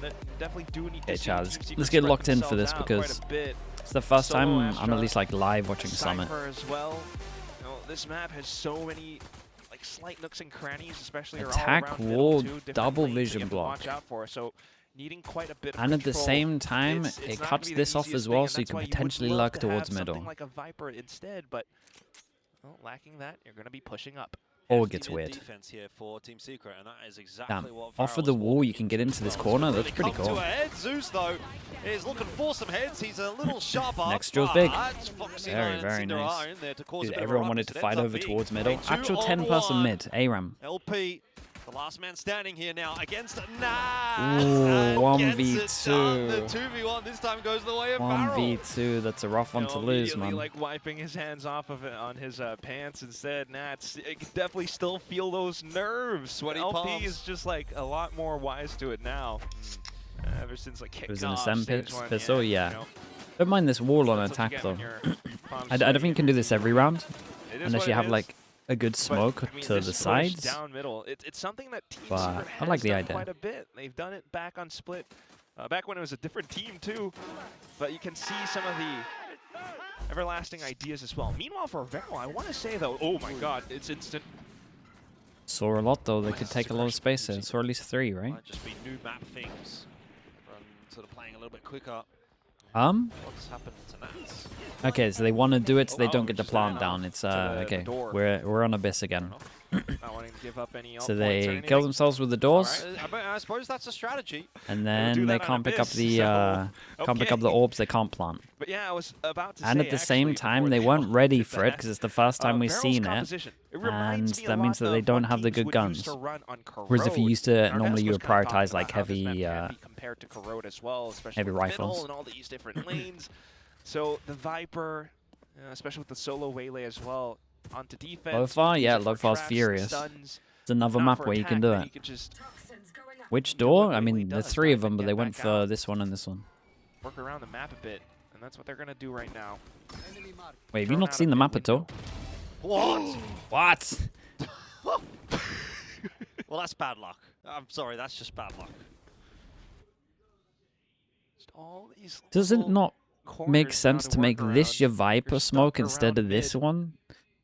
about it. Definitely do need to Okay, see Charles, Team Secret let's get spread locked in for themselves this out because quite a bit. it's the first time Solo I'm Astra, at least like live watching Summit. Cypher as well. You know, this map has so many like slight nooks and crannies, especially Attack all around wall, middle too, double lanes that you vision have to block. watch out for. So needing quite a bit of And at the control. same time, It's it not gonna cuts be the this off easiest as well, thing, so you and can that's why would potentially love lurk to towards have middle. something like a Viper instead, but well, lacking that, you're going to be pushing up. Or it gets weird. Defense here for Team Secret, and that is exactly Damn. what Off of VARREL the is wall, walking you can get into this well. corner. So That's really pretty come cool. to a head. Zeus, though, is looking for some heads. He's a little sharper. Next jaw's big. Very nice. In there to cause Dude, a bit of a everyone ruckus. wanted to It fight ends up over being towards middle. a 2-on-1. Actual 10-person mid. ARAM. LP, the last man standing here now against Ooh, and 1v2. gets it done. The 2v1 this time goes the way of VARREL. 1v2. That's a rough one to lose, man. Like wiping his hands off of it on his pants instead. Nats, you can definitely still feel those nerves. Sweaty LP palms. is just like a lot more wise to it now. Ever since like It was an kickoff, ascent stage one, pistol, yeah. You know, Don't mind this wall on that's what you attack get though. when your palms I don't think sweaty. you can do this every round, It is unless what you it have is. like a good smoke But, I mean, to this the push sides. down middle, it's something that Team But Secret I has like the done idea. quite a bit. They've done it back on Split, back when it was a different team too. But you can see some of the everlasting ideas as well. Meanwhile, for VARREL, I want to say though, oh my God, it's instant. Saw a lot though. They could take a lot of space here. Saw at least 3, right? Might just be new map things. Sort of playing a little bit quicker. What's happened to Nats? Okay, so they want to do it so they Oh, don't get the just plant ran off down. It's to the okay. door. We're on Abyss again. Not wanting to give up any So alt points or they anything. kill themselves with the doors, I suppose that's a strategy. and do then they that on can't pick up Abyss, the so, can't pick up the okay. orbs. They can't plant. But yeah, I was about to And say, at the same actually, time, before they they weren't all ready did for it that, because it's the first time we've VARREL's seen it. composition. It and reminds me a that means lot that they of don't what have the teams good would guns. used to run on Whereas if you Corrode. used to, Our normally Nats you was would kind of talking prioritize like about how this heavy, map can be compared to Corrode as well, especially heavy with the middle rifles. and all these different lanes. So the Viper, especially with the solo waylay as well, onto defense. Lo-Fi, use yeah, it for Lo-Fi's traps, furious. stuns, It's another not map for where you attack, can do then it. you could just Which do what door? I Waylay mean, there's does, 3 of dive them, and but get they went back for out. this one and this one. work around the map a bit, and that's what they're gonna do right now. Wait, have you Thrown not out seen a the big map at all? What? What? Well, that's bad luck. I'm sorry, that's just bad luck. Just all these Does it little not make corners sense now to make work this around. your You're Viper stuck smoke instead around of this mid one?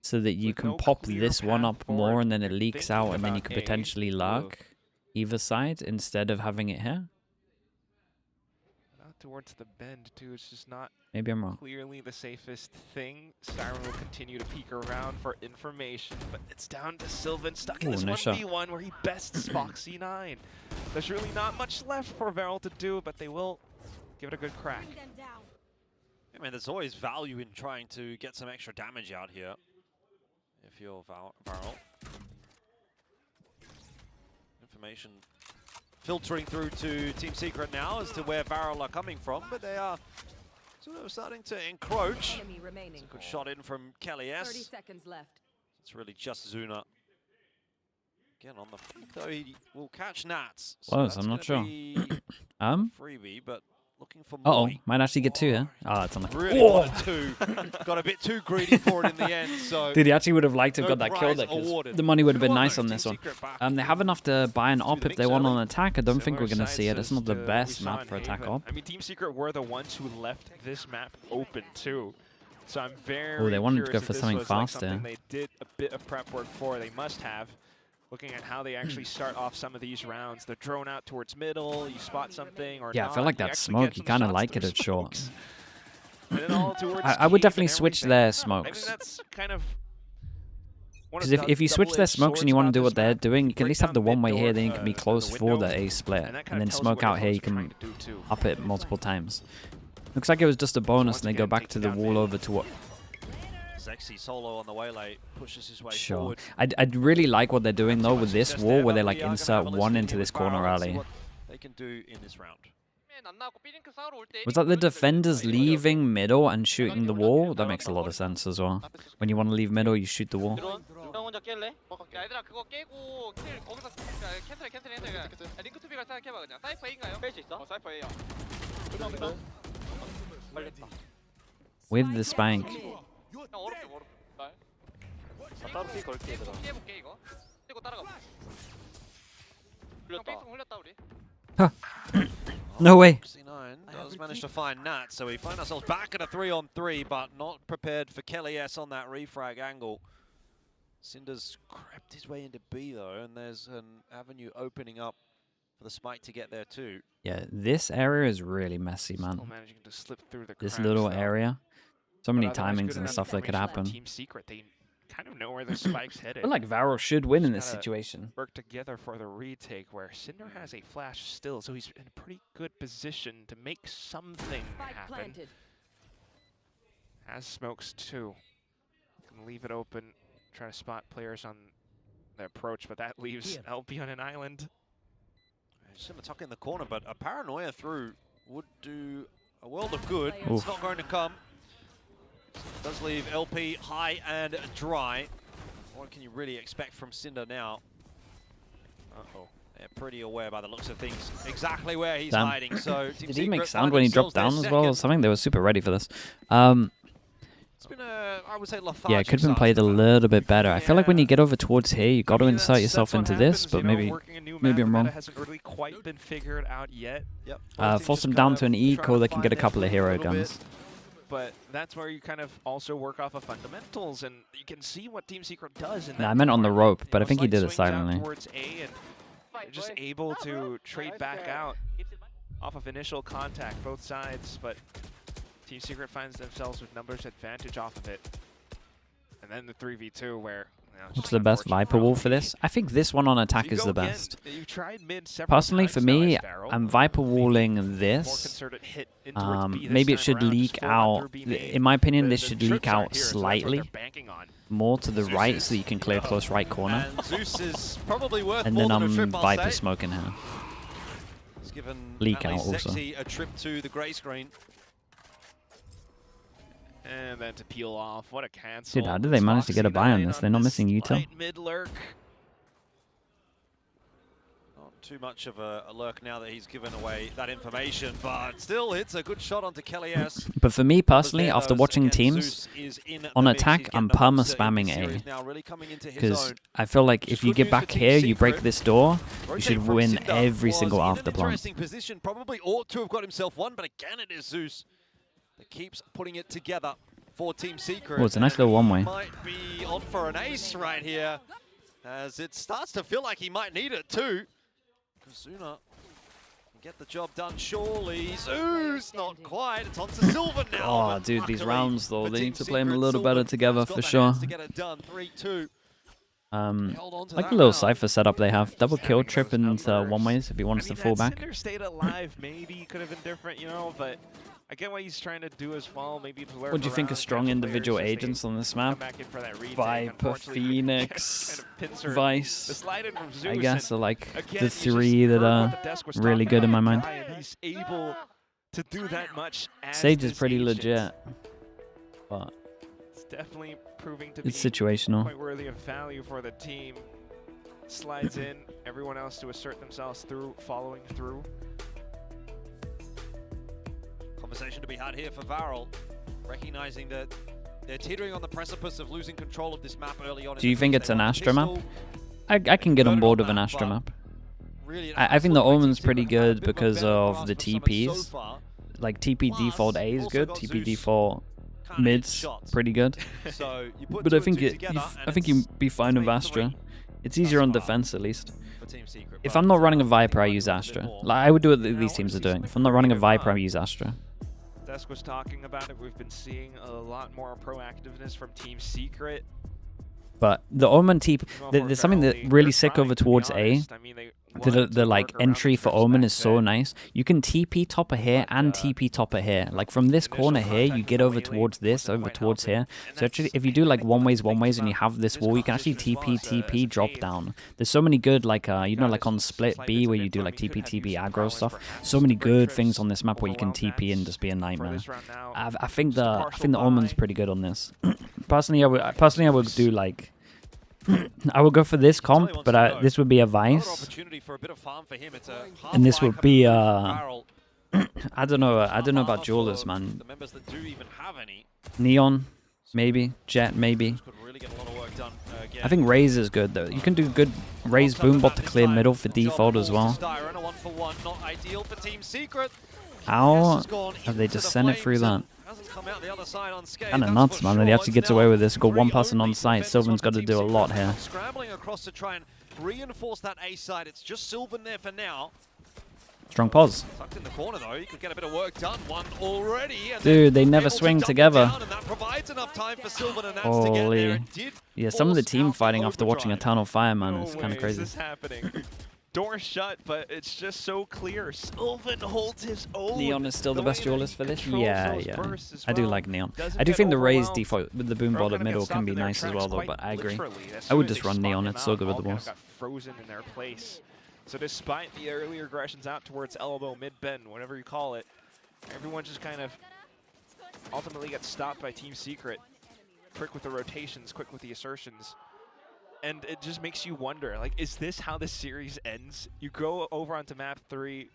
So that you with can no pop clear this one path up more forward. and then it You're leaks thinking out and then you about could A, potentially ugh. lurk either side instead of having it here? Not towards the bend too. It's just not Maybe I'm wrong. clearly the safest thing. Siren will continue to peek around for information, but it's down to Sylvan stuck in Ooh, this nice shot. 1v1 where he bests Foxy9. There's really not much left for VARREL to do, but they will give it a good crack. I mean, there's always value in trying to get some extra damage out here. If you're VARREL. Information filtering through to Team Secret now as to where VARREL are coming from, but they are sort of starting to encroach. It's a good shot in from Kelly 30 S. seconds left. It's really just Zuna. Again, on the flank, though, he will catch Nats. Close, that's I'm not gonna sure. be Freebie, but looking for Uh-oh, more. might actually get 2 here. Oh, it's on the... Really wanted 2. Got a bit too greedy for it in the end, so... Dude, he actually would have liked to have No got that kill prize there 'cause awarded. the money would have been 2-1 nice though, on Team this one. Secret back. They have enough to buy an op the if they mix want early. on attack. I don't think we're Similar going to see it. It's not the sizes to best we saw map in for attack Haven. op. I mean, Team Secret were the ones who left this map open too. So I'm very Oh, they wanted to go curious for if this something was, like, faster. something they did a bit of prep work for. They must have. Looking at how they actually start off some of these rounds. They're drone out towards middle, you spot something or Yeah, not. I feel like you that actually smoke, get you some kind of shots like through it at short. smokes. And then all towards I would Cave definitely and switch everything. their I smokes. think that's kind of one of Because if you switch their double-edged smokes and you swords want to about do what this they're map. doing, you can at Break least have the down one way mid here, door, then you can be the close for window, the A split. and that And kinda then tells you smoke what out here, you everyone's can trying to do too. up it multiple times. Looks like it was just a bonus once and they go again, back to the taking down wall mid. over to what... Zexy solo on the waylay pushes his way Sure. forward. I'd really like what they're doing though with this Success wall there, where they but like we are gonna insert have a one listen into here this with VARREL corner and see alley. what they can do in this round. Was that the defenders leaving middle and shooting the wall? That makes a lot of sense as well. When you want to leave middle, you shoot the wall. 형 혼자 깰래? 야 얘들아 그거 깨고 킬 거기서 캔슬해 그냥 링크 투비가 생각해봐 그냥 사이퍼 A인가요? 뺄 수 있어? 사이퍼 A야 걸렸다 With the spank. 형 어렵게 나 따로 피 걸게 얘들아 깨볼게 이거 그리고 따라가 형 페이스 흘렸다 우리 No way. 69 does manage to find Nat, so we find ourselves back at a 3-on-3, but not prepared for Kelly S on that refrag angle. Cinder's crept his way into B though, and there's an avenue opening up for the Smite to get there too. Yeah, this area is really messy, man. Still managing to slip through the This cracks, little though. area. So many But otherwise, timings good and enough stuff that could information from happen. Team Secret, they kind of know where the spike's I headed. feel like VARREL should win in this Just gotta situation. work together for the retake, where Cinder has a flash still, so he's in a pretty good position to make something happen. Has smokes too. Can leave it open, try to spot players on the approach, but that leaves LP on an island. Simmer tuck in the corner, but a paranoia through would do a world of good. Oof. It's not going to come. Does leave LP high and dry. What can you really expect from Cinder now? Uh-oh. They're pretty aware by the looks of things exactly where he's Damn. hiding. So Team Did he make Secret sound find when he themselves dropped down their as well or second. something? They were super ready for this. It's been a, I would say, lethargic Yeah, it could have been start played to a the little bit better. I feel like when Yeah. you get over towards here, you got to Maybe insert that's yourself what into happens, this, but you know, maybe working a new maybe map, I'm the wrong. meta hasn't really quite been figured out yet. Yep. Force them down to an eco, they can get a couple of hero guns. But that's where you kind of also work off of fundamentals, and you can see what Team Secret does. In Yeah, that I meant on the corner. rope, You but I know, think he slight did it swings out silently. Towards A, and they're just able to trade back out off of initial contact, both sides. But Team Secret finds themselves with numbers advantage off of it. And then the 3v2 where... You know, What's just the best unfortunate Viper wall for for this? I think this one on attack You is go the again, best. you've tried mid several Personally, for times now me, as VARREL. I'm Viper walling More this. concerted hit in towards B this Maybe it time should around, just leak full on out. through B main. In my opinion, this The should trips leak aren't out here, so that's what they're slightly banking on. more to the right so you can clear close right corner. And Zeus is probably worth And more then than a trip, I'll Viper say. smoking her. He's given Leak Natalie out also. Sexy a trip to the grey screen. And then to peel off. What a cancel. Dude, how did they manage to get a buy on this? They're not missing util. Light mid lurk. Not too much of a lurk now that he's given away that information, but still it's a good shot onto Kelly S. But for me personally, There after goes watching again, teams, Zeus is in on the mix. attack, He's I'm getting a perma monster in spamming this A. series now, really coming into his because own. I feel like Which is if you good get news back for Team here, you break Secret. this door, you Rotate should from win Cinder every was single in after an plant. interesting position, probably ought to have got himself one, but again it is Zeus that keeps putting it together for Team Secret. Oh, it's a nice and little he one-way. might be on for an ace right here, as it starts to feel like he might need it too. Kazuna can get the job done surely. Zeus, not quite. It's on to Silver now. Oh, but dude, these luckily rounds though, for they Team need to play them a Secret, little better Silver together has got for the sure. hands to get it done. 3-2. Held on to Like that the little round. Cypher setup they have. Double kill Having trip those and numbers. one ways if he wants I mean, to fall that back. Cinder stayed alive maybe could have been different, you know, but I get what he's trying to do as well. Maybe to lurk What do you think around, of strong catch individual players as they agents on this come map? back in for that retake. Viper, Unfortunately, Phoenix, kind of pincer the Vice, slide in from Zeus, I guess and are like again, the you just three that heard are what the desk was really talking good in about my the mind. guy, and he's able to do that much as Sage is this pretty agent. legit, but It's definitely proving to it's be situational. quite worthy of value for the team. Slides in, everyone else to assert themselves through, following through. Conversation to be had here for VARREL, recognizing that they're teetering on the precipice of losing control of this map early on. Do you think it's an Astra map? I can get on board with an Astra map. Really, I think the Omen's pretty good because of the TPs. Like TP default A is good, TP default mid's pretty good. But I think I think you'd be fine with Astra. It's easier on defense at least. If I'm not running a Viper, I use Astra. Like I would do what these teams are doing. If I'm not running a Viper, I use Astra. Desk was talking about it. We've been seeing a lot more proactiveness from Team Secret. But the Omen TP, there's something that really sick over towards A. The like entry for Omen is so nice. You can TP topper here and TP topper here. Like from this corner here, you get over towards this, over towards here. So actually, if you do like one ways, and you have this wall, you can actually TP drop down. There's so many good like you know like on split B where you do like TP aggro stuff. So many good things on this map where you can TP and just be a nightmare. I think the Omen's pretty good on this. Personally, I would do like. I would go for this comp, but this would be a Vice, and this would be I don't know about Jewelers, man. Neon, maybe Jet, maybe. really get a lot of work done again. I think Raze is good though. You can do good Raze Boombot to clear middle for default as well. Styron, a 1-for-1, not ideal for Team Secret. How have they just sent it through that? Kind of nuts, man, that he actually gets away with this. Got one person on site. Sylvan's got to do a lot here. Scrambling across to try and reinforce that A side. It's just Sylvan there for now. Strong pause. Tucked in the corner though, he could get a bit of work done. One already. Dude, they never swing together. Holy. Yeah, some of the team fighting after watching Eternal Fire, man, is kind of crazy. Is this happening? Door shut, but it's just so clear. Sylvan holds his own. Neon is still the best duelist for this? Yeah. Well. I do like Neon. I do think the Raze default with the Boombot at middle can be nice as well, though, but I agree. I would just run Neon. It's so good with the boss. Got frozen in their place. So despite the earlier aggressions out towards elbow, mid-bend, whatever you call it, everyone just kind of ultimately gets stopped by Team Secret. Quick with the rotations, quick with the assertions. And it just makes you wonder, like, is this how this series ends? You go over onto map 3,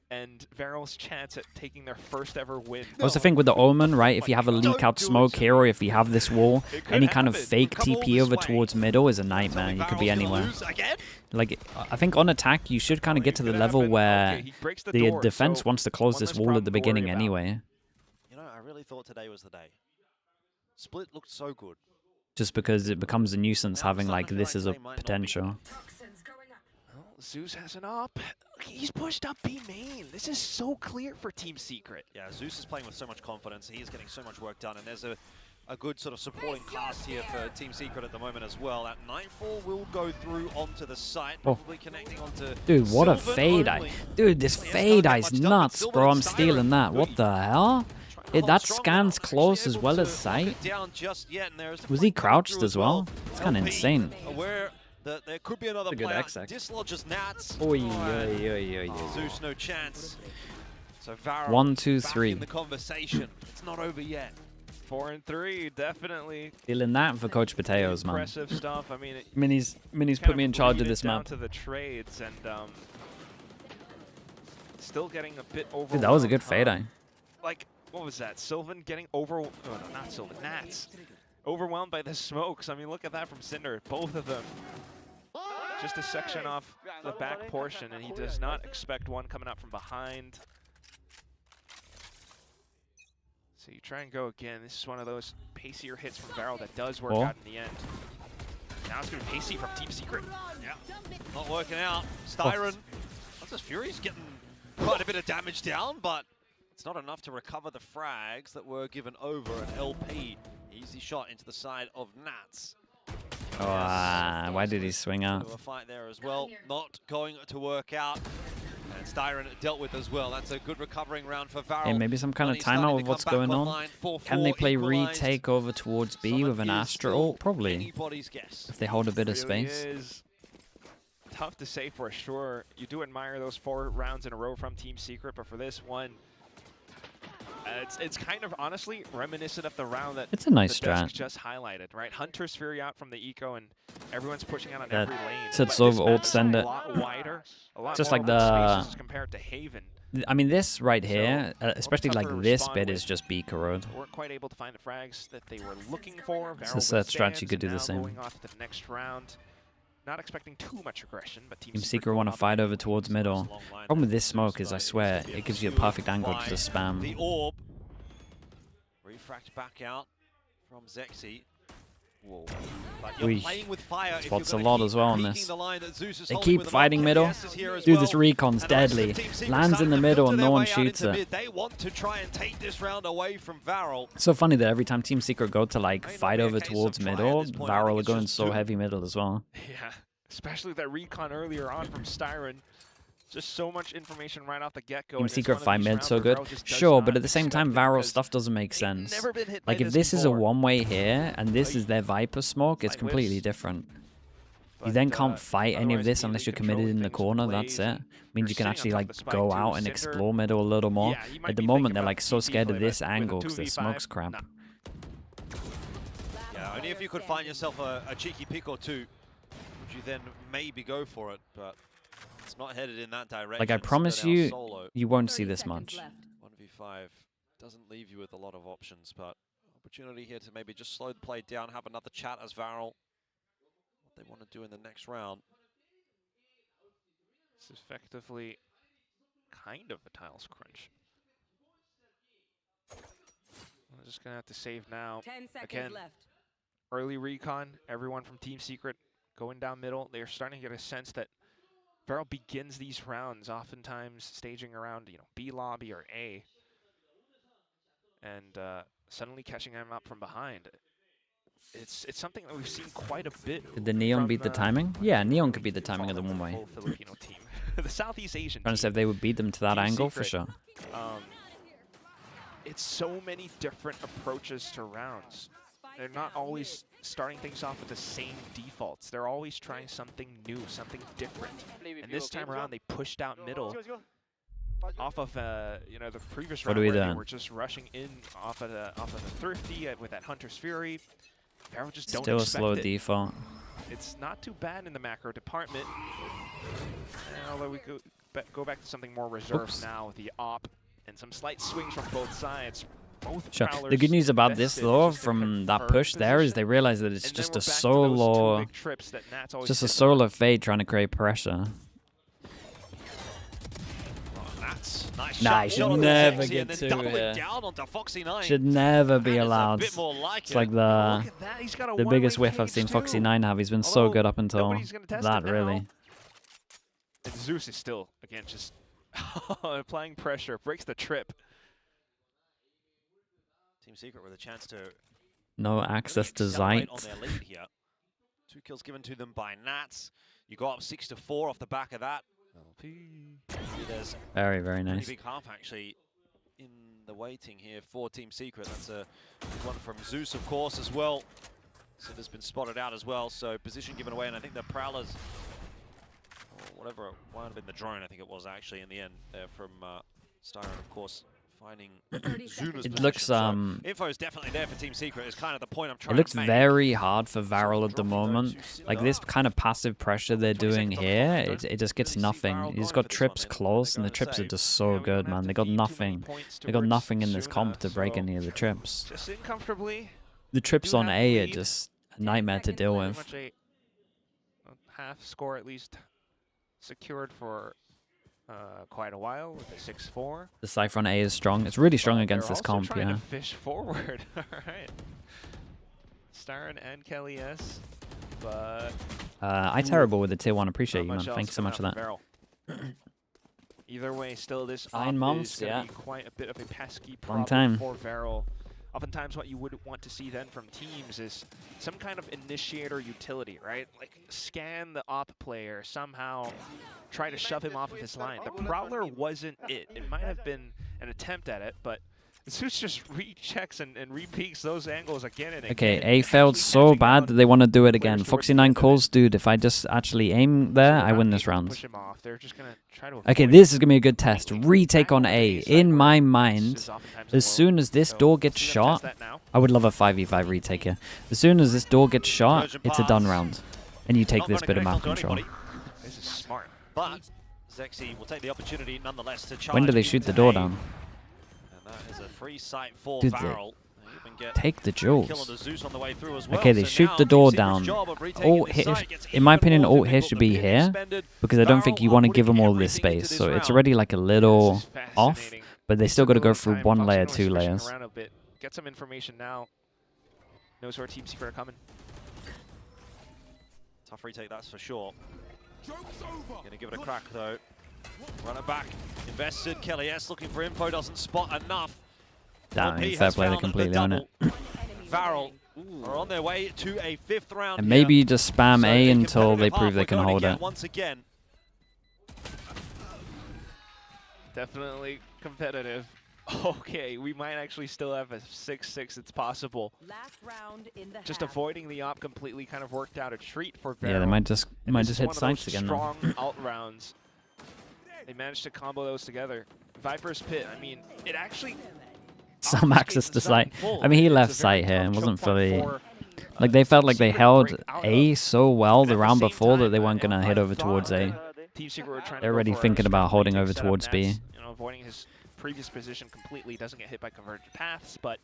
and VARREL's chance at taking their first ever win. Also, think with the Omen, right? If you have a leak out smoke here, or if you have this wall, any kind of fake TP over towards middle is a nightmare. You could be anywhere. Like, I think on attack, you should kind of get to the level where the defense wants to close this wall at the beginning anyway. You know, I really thought today was the day. Split looked so good. Just because it becomes a nuisance having, like, this as a potential. Well, Zeus has an op. He's pushed up B main. This is so clear for Team Secret. Yeah, Zeus is playing with so much confidence. He is getting so much work done, and there's a good sort of supporting cast here for Team Secret at the moment as well. That Nightfall will go through onto the site, probably connecting onto Dude, what a Sylvan fade only. eye. Dude, this fade eye's nuts, bro. I'm stealing that. What the hell? That scans close as well as sight? Was he crouched as well? It's kind of insane. Aware that there could be another Good player. XX. Dislodges Nats. Zeus no chance. So VARREL 1, 2, back 3. in the conversation. It's not over yet. 4 and 3, definitely. Feeling that for Coach Potatoes, man. Impressive stuff. I mean, Minis kind put me in charge of lead this it down map. to the trades and still getting a bit overwhelmed. Dude, that was a good fade eye. Like, what was that? Sylvan getting oh, no, not Sylvan, Nats. Overwhelmed by the smokes. I mean, look at that from Cinder. Both of them. Just a section off the back portion, and he does not expect one coming up from behind. So you try and go again. This is one of those pacier hits from VARREL that does work out in the end. Now it's going to be pacey from Team Secret. Yeah, not working out. Styron, Fury's getting quite a bit of damage down, but it's not enough to recover the frags that were given over. An LP, easy shot into the side of Nats. Oh, why did he swing out? A fight there as well, not going to work out. And Styron dealt with as well. That's a good recovering round for VARREL. Hey, maybe some kind of timeout with what's going on. Can they play retake over towards B with an Astra ult? Probably. If they hold a bit of space. Is tough to say for sure. You do admire those 4 rounds in a row from Team Secret, but for this one, it's kind of honestly reminiscent of the round that it's a nice the strat. Desk just highlighted, right? Hunter's Fury out from the eco, and everyone's pushing out on every lane. Sits But this over map ult, is send a it. lot wider, a lot Just more like open the- spaces compared to Haven. I mean, this right here, especially tougher like to this respond bit, with. is just B corrode. Weren't quite able to find the frags that they were looking for. It's a VARREL set strat, you withstands, could do and the now same. Going off to the next round. Not expecting too much aggression, but Team Team Secret want to fight over towards middle. Problem with this smoke is, I swear, it gives you a perfect angle to just spam. The orb. Refract back out from Zexy. Whoa. But you're playing with fire if Spots you're a lot keep as well on peeking this. the line that Zeus is They holding keep with an fighting up. middle. KS is here as Dude, well. this recon's And the rest of deadly. Team Secret Lands starting in the to middle filter and their no one way out shoots into it. mid. They want to try and take this round away from VARREL. So funny that every time Team Secret go to like May not fight be a over case of towards try at middle, this point. I VARREL think are it's going just so do. heavy middle as well. Yeah, especially that recon earlier on from Styron. Just so much information right off the get-go. Team and it's Secret one of fight these mid rounds so where good. VARREL just does Sure, not but at the same time, expect it VARREL because stuff doesn't make they've sense. never been hit by Like if this this is a before. one-way here and this is their Viper smoke, it's Slight completely whiffs. different. You But, then can't fight any of otherwise this unless you're immediately committed in the controlling corner, things that's with it. blades, Means you can they're actually sitting on like top of the spike go too. out and Cinder, explore middle a little more. yeah, you might At the be moment, thinking they're about like so TP scared play, of but this with a angle because their 2v5, smoke's crap. nah. Yeah, only if you could find yourself a cheeky pick or two, would you then maybe go for it, but it's not headed in that direction. Like I So promise they're now you, solo. you won't see this much. 1v5 doesn't leave you with a lot of options, but Opportunity here to maybe just slow the play down, have another chat as VARREL. What they want to do in the next round. It's effectively kind of a tiles crunch. I'm just gonna have to save now. 10 seconds Again, left. early recon, everyone from Team Secret going down middle. They're starting to get a sense that VARREL begins these rounds oftentimes staging around, you know, B lobby or A, and suddenly catching them up from behind. It's something that we've seen quite a bit. Did the Neon from, beat the timing? Yeah, Neon could beat the timing of the one-way. whole Filipino team, the Southeast Asian Trying to team. say if they would beat them to that Team angle for Secret. sure. It's so many different approaches to rounds. They're not always starting things off with the same defaults. They're always trying something new, something different. And this time around, they pushed out middle off of you know, the previous What round are we where they doing? were just rushing in off of the Thrifty with that Hunter's Fury. VARREL just don't Still a expect slow it. default. It's not too bad in the macro department. And although we go back to something more reserved Oops. now with the op and some slight swings from both sides. Both Sure. Prowlers The good news about this invested though, just in from that confirmed push there, is position. they realize that it's And then just we're a back to those solo, two big trips that Nat's always just a hit on. solo fade trying to create pressure. That's nice. Nah, shot. he should Shot on the never sexy get and then to, doubling yeah. down onto Foxy9. Should never be That is a allowed. bit more like It's it. like Look the at that. He's got a biggest one-way whiff I've seen cage, too. Foxy9 have. He's been so Although good up until nobody's gonna test that, it now. really. And Zeus is still, again, just applying pressure. Breaks the trip. Team Secret with a chance to No access to accelerate on Zeit. their lead here. 2 kills given to them by Nats. You go up 6-4 off the back of that. There's Very, very a pretty nice. big half actually in the waiting here for Team Secret. That's a one from Zeus, of course, as well. So there's been spotted out as well. So position given away, and I think the Prowlers, or whatever, it might have been the drone, I think it was actually in the end there from Styron, of course, finding 30 Zuna's seconds. It looks position. So info is definitely there for Team Secret. Is kind of the point I'm trying It looks to make. very hard for VARREL at the Dropping moment. those who Like sit this up. kind of passive pressure they're 20 doing seconds on the here, clock, it just gets really see nothing. VARREL He's going got for this trips one. They're close, and gonna the trips are save. just so Yeah, we good, don't have man. to They got feed too many nothing. points They got towards nothing in this comp Zuna, to break so any of the trips. just in comfortably. The trips do on have A are lead. just a nightmare to deal Pretty with. much a half score at least secured for quite a while with a 6-4. The Cypher on A is strong. It's really strong But against they're this also comp, trying yeah. to fish forward. All right. Starren and Kelly S. But I terrible with the tier 1. Appreciate not you, much man. else Thanks so much for coming that. out from VARREL. Either way, still this op 9 months, is going to yeah. be quite a bit of a pesky Long problem time. for VARREL. Oftentimes what you would want to see then from teams is some kind of initiator utility, right? Like scan the op player, somehow try to shove him off of his line. The Prowler wasn't it. It might have been an attempt at it, but Zeus just rechecks and re-peeks those angles again and again. Okay, A failed actually so catching bad down that they want to do it again. players towards the Foxy9 end of calls, it. dude, if I just actually aim So there, they're I not win this able to round. push him off. They're just gonna try to Okay, avoid this is going to be a good test. completely. Retake on Back A. side In where my Zeus mind, is oftentimes as alone. soon as this So door we'll gets see them shot, test that now. I would love a 5v5 retake here. As soon as this door gets shot, Trojan it's a done pass. round. And you take Not this gonna bit of connect map onto control. anybody, This is smart. But Zexy will take the opportunity nonetheless to charge. When do they shoot the door into A. down? And that is a free sight for Dude, they VARREL. They even get Take the a kill jewels. onto Zeus on the way through as well. Okay, they So shoot now the Team door Secret's down. job of retaking Ult this here, site gets in my even opinion, more ult here difficult. should The be pin here, expended. because I don't VARREL think you are want to putting give them all this everything into space. this So it's round. already like a little This is off, fascinating. but they still Took got to a go little through time. 1 Foxy9 layer, was 2 switching layers. around a bit. Get some information now. Knows where Team Secret are coming. Tough retake, that's for sure. Gonna give it a crack though. Run it back. Invested. Kelly S looking for info, doesn't spot enough. Damn, LP fair has play, they found the completely own it. double. VARREL are on their way to a 5th round. And here. maybe you just spam So A the until they competitive prove half they we're can going to hold get it. Once again. Definitely competitive. Okay, we might actually still have a 6-6. It's possible. Last round in the Just half. avoiding the op completely kind of worked out a treat for VARREL. Yeah, they might just And this is hit one of sights those again now. strong alt rounds. They managed to combo those together. Viper's Pit, I mean, it actually Some access to sight. I mean, he left sight here and wasn't fully... Like, they felt like they Secret held break out A of. so well But the at the round same before that time, they weren't going to hit I over thought towards A. that Team Secret were trying They're to go already for a thinking about strong holding retake over setup. towards B. Nats, you know, avoiding his previous position completely, doesn't get hit by converged paths, but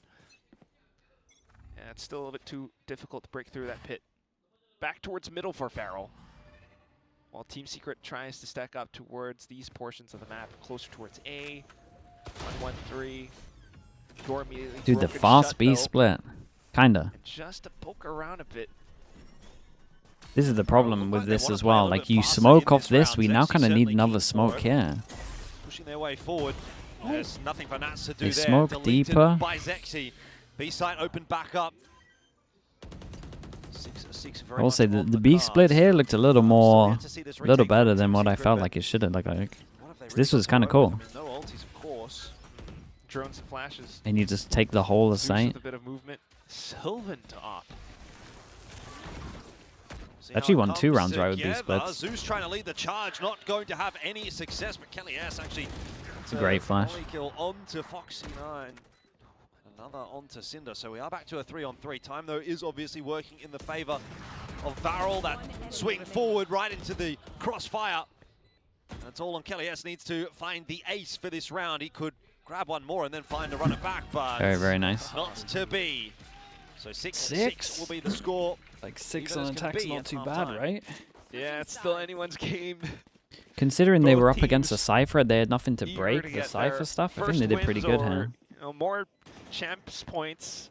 Yeah, it's still a little bit too difficult to break through that pit. Back towards middle for VARREL. While Team Secret tries to stack up towards these portions of the map, closer towards A. 1-1-3. Door immediately Dude, the broken fast shut, B though. split. Kinda. And just to poke around a bit. This is the problem Look with like they this wanna as play a well. little Like, bit you faster smoke in off this this, round. we now Zexy kind of need certainly another keen smoke for it. here. Pushing their way forward. There's nothing for Nats to do They there. smoke Deleted deeper. by Zexy. B site opened back up. Six I very will much say on the B split cards. here looked a little Still more, yet to see this a little retake from better than Team what I Secret, felt but like it should have. Like, what have they this really was got kind of to cool. work with? I mean, no ultis, of course. Drones and flashes. And you just take the whole of Zeus site. with a bit of movement. Sylvan to op. See Actually how it won 2 comes rounds right with B together. splits. Zeus trying to lead the charge, not going to have any success, but Kelly S actually. It's a great flash. Kill onto Foxy9. Another onto Cinder. So we are back to a 3-on-3. Time though is obviously working in the favor of VARREL. That swing forward right into the crossfire. That's all on Kelly S. Needs to find the ace for this round. He could grab one more and then find a runner back, but Very, very nice. not to be. So 6-6 will be the score. Like Even as can be at half-time. right? Yeah, it's still anyone's game. Considering they Both were up against a teams Cypher, they had nothing to eager break to the get Cypher their stuff. I think first they did pretty wins good or, here. you know, more champs points,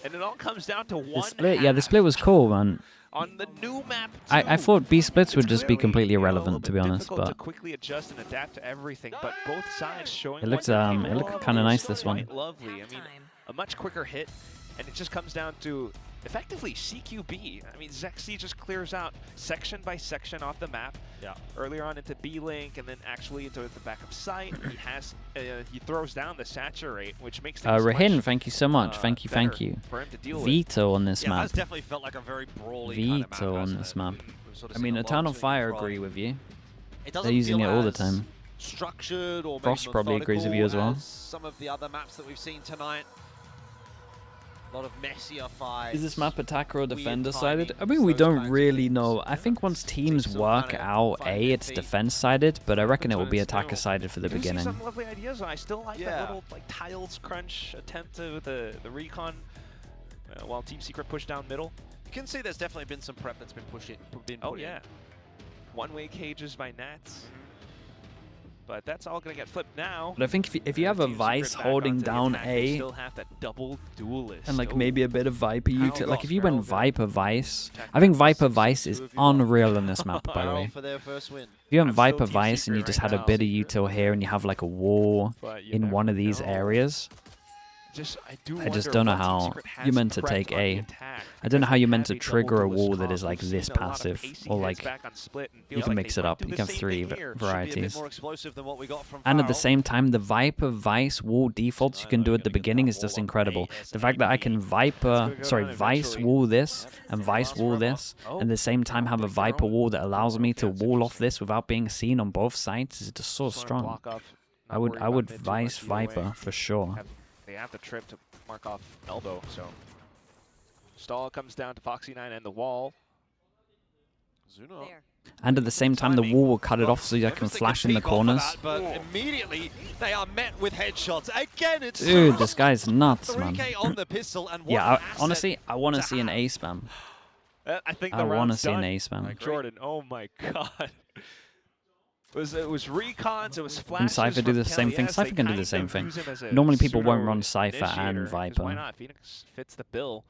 and it all comes down to The one. split, yeah, the half split was cool, man. on the new map. I too. thought B splits would It's just be clearly, completely you know, a little irrelevant, to bit be honest, difficult to but quickly adjust and adapt to everything. But both sides showing it looked what they're it capable looked of kind of is nice this one. quite lovely. I mean, a much quicker hit, and it just comes down to effectively CQB. I mean, Zexy just clears out section by section off the map. Yeah. Earlier on into B link, and then actually into the backup site. He throws down the saturate, which makes things Rahin, much, thank you so much. Thank you, thank better you. for him to deal with. Veto on this Yeah, map. that's definitely felt like a very brawly kind of map, Veto on hasn't this it? map. We've sort of I seen mean, a lot Eternal to and Fire from. agree with you. It doesn't They're using feel it all the as time. structured or Frost maybe probably agrees with you as well. methodical as some of the other maps that we've seen tonight. A lot of messier fights. Is this map attacker or weird defender sided? I mean, timings, we those don't kinds of really things. know. I think once teams Takes some work kind of out finding A, it's feet. defense sided, but I reckon it will be That's what it's attacker doing. sided for the I do see beginning. some lovely ideas. I still like Yeah. that little like tiles crunch attempt with the recon while Team Secret pushed down middle. You can see there's definitely been some prep that's been put Oh in. yeah, one-way cages by Nats. But that's all gonna get flipped now. But I think if you have a Team Vice Secret back holding onto the down attack, they A, still have that double duelist. and like Oh. maybe a bit of Viper util. Like if you went Varrel Viper Vice, attack I think back Viper 6-2 Vice is if you want. unreal in this map, by the VARREL way. for their first win. If you went I'm still Viper Team Vice and you Secret just right had a now. bit of util here and you have like a wall But you in never one of these know. areas, I just wonder don't know what Team how Secret you're you're meant meant to take A. attack. I don't know how you're meant to Have a trigger a double duelist wall that comp. is like We've this seen a lot of passive, pacing or hits like back on split and you feels can like mix they it might up. do You the can have same 3 thing here. Should be a bit varieties. more explosive than what we got from And at the VARREL. same time, the Viper Vice wall defaults you can do at the beginning is just incredible. The fact that I can Vice wall this and Vice wall this, and at the same time have a Viper wall that allows me to wall off this without being seen on both sides is just so Just wanna strong. block off, I not would worry I about would mid too Vice much either way. Viper for sure. They have the trip to mark off elbow, so stall comes down to Foxy9 and the wall. Zuno. And at the same time, the wall will cut it off so I can Everything flash in the peek off of corners. that, but immediately they are met with headshots. Again, it's Dude, this guy's nuts, man. 3K on the pistol and Yeah, what an asset honestly, I want to to see an have. A spam. I think the I want to round's see an done. A spam. Jordan, oh my god. It was recons, it was Can flashes. Cypher do from the same Kelly thing? S. Cypher They can do the kind same of thing. use him as a Normally people won't pseudo run Cypher initiator, and 'cause Viper. Why not? Phoenix fits the bill.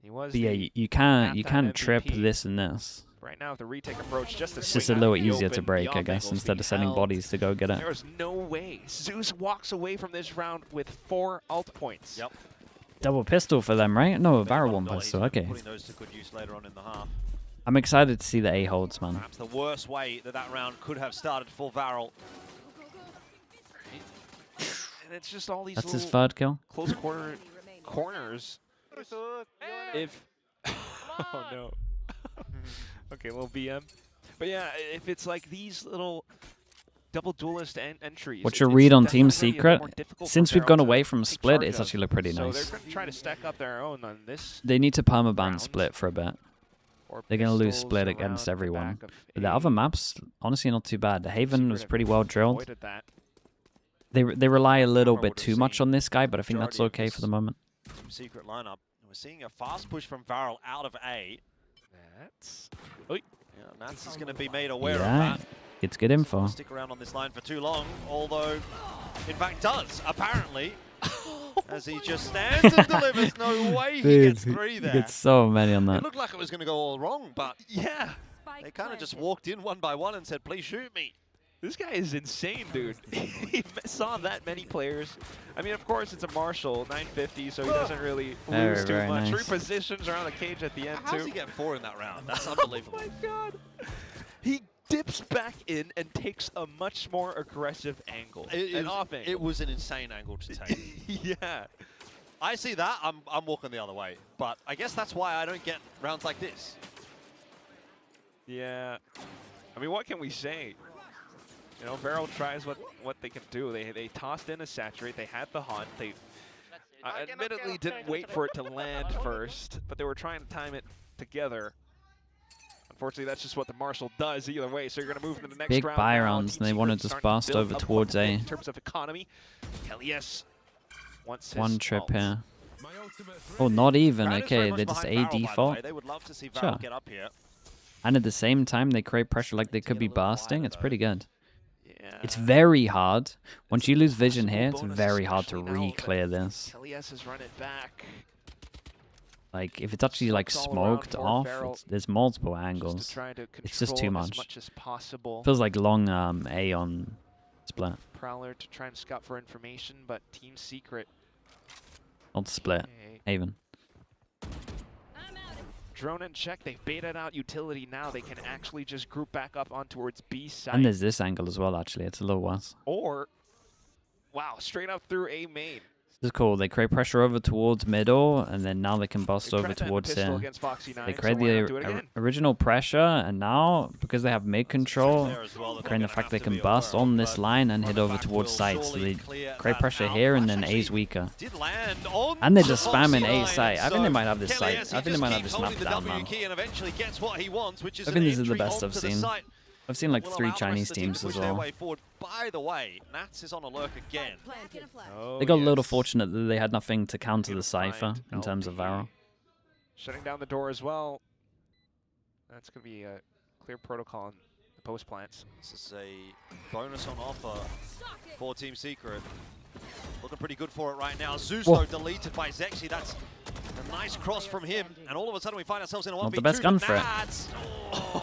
He was But yeah, the you can't halftime trip MVP. this and this. right now with the retake approach, just It's just a little easier to break, I guess, instead of sending bodies to go get it. There is no way Zeus walks away from this round with 4 ult points. Yep. Double pistol for them, right? No, a VARREL one $1, pistol. he's Okay. Putting those to good use later on in the half. I'm excited to see the A holds, man. Perhaps the worst way that that round could have started for VARREL. And it's just all these That's his little third kill. close corners. If oh no. Okay, little BM. But yeah, if it's like these little double duelist entries. What's it's your read on Team definitely a bit Secret? more difficult for Since we've VARREL gone to away from take Split, charge it's of. actually looked pretty So nice. they're going to try to stack up their own on this. They need to permaban round. Split for a bit. Or They're going to lose pistols Split around against the everyone. back of But the A. other maps, honestly, not too bad. The Haven Secret was have pretty well drilled. avoided that. They rely a little Camera bit would have too much seen on this guy, but I think that's majority of okay for the this. moment. Team Secret lineup We're seeing a fast push from VARREL out of A. That's... Yeah, Nats is going to be made aware of Yeah, that. it's good info. Doesn't stick around on this line for too long, although, in fact, does, apparently. As he just stands and delivers. No way he gets 3 there. He gets so many on It that. looked like it was going to go all wrong, but Yeah. they kind of just walked in one by one and said, please shoot me. This guy is insane, dude. He saw that many players. I mean, of course, it's a Marshall, 950, so he doesn't really lose too very much. nice. 3 positions around the cage at the end, How too. does he get 4 in that round? That's unbelievable. Oh, my God. He dips back in and takes a much more aggressive angle. Off angle. It was an insane angle to take. Yeah. I see that. I'm walking the other way. But I guess that's why I don't get rounds like this. Yeah. I mean, what can we say? You know, VARREL tries what they can do. They tossed in a saturate. They had the hunt. They admittedly didn't wait for it to land first, but they were trying to time it together. Unfortunately, that's just what the Marshall does either way. So you're going to move into the next Big round. buy now. rounds, Team and they want to Secret's just starting bust build over up towards a A. in terms of economy. Elias wants his One trip ult. here. Oh, not even. Crowd is Okay, very much they're just behind A VARREL, by the default. way. They would love to see VARREL Sure. get up here. And at the same time, they create pressure like they Take could it be a little bursting. wider, It's though. pretty good. Yeah. It's very hard. Once you lose vision possible here, it's bonus, very hard to especially now that re-clear this. Elias has run it back. Like, if it's actually like Smokes all around smoked for off, VARREL, there's multiple Just angles. to try to It's just too control it much. as much as possible. Feels like long A on split. Prowler to try and scout for information, but Team Secret. Not split. Okay. Haven. Drone and check. They've baited out utility now. They can actually just group back up on towards B side. And there's this angle as well, actually. It's a little worse. Or, wow, straight up through A main. This is cool. They create pressure over towards middle, and then now they can bust They over tried that in the towards pistol here. against Foxy 9, They so create why not do the it again? original pressure, and now, because they have mid control, There as well that they're creating the gonna fact have they to can be bust aware of, on this but line and hit running over back towards will sight. So surely they clear create that pressure out. here, and Flash then A's actually weaker. did land on And they're the just Foxy spamming A line, site. I think they might have this Kelly site. S, I he think they might have keeps this holding mapped the down W now. key and eventually gets what he wants, which is I think an this is the entry best I've onto the seen. site. I've seen like Will 3 allow the rest Chinese of the team teams to as push their well. way forward. By the way, Nats is on a lurk again. Oh, They got a little yes. fortunate that they had nothing to counter Able the to Cypher find in terms of LP. VARREL. Shutting down the door as well. That's going to be a clear protocol in the post plants. This is a bonus on offer for Team Secret. Looking pretty good for it right now. Zeus, Whoa. though, deleted by Zexy. That's a nice cross from him. And all of a sudden, we find ourselves in a 1v2. Not the best gun for it. Nats,